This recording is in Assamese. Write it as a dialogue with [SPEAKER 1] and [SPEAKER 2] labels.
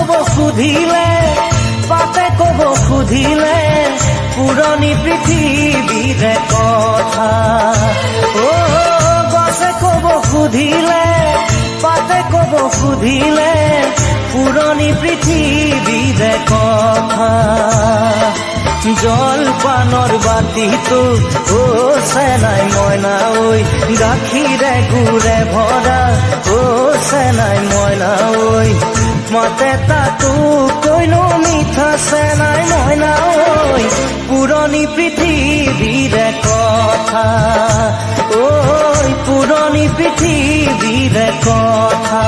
[SPEAKER 1] কব সুধিলে পাতে কব সুধিলে পুৰণি পৃথিৱীৰে কথা গছে কব সুধিলে পাতে কব সুধিলে পুৰণি পৃথিৱীৰে কথা জলপানৰ বাতিটো চেনাই মইনা ঐ গাখীৰে গুৰে ভৰা চেনাই মইনা ঐ মাতে তাতো কৈনো মিঠা চেনাই মইনা ঐ পুৰণি পৃথিৱীৰে কথা পুৰণি পৃথিৱীৰে কথা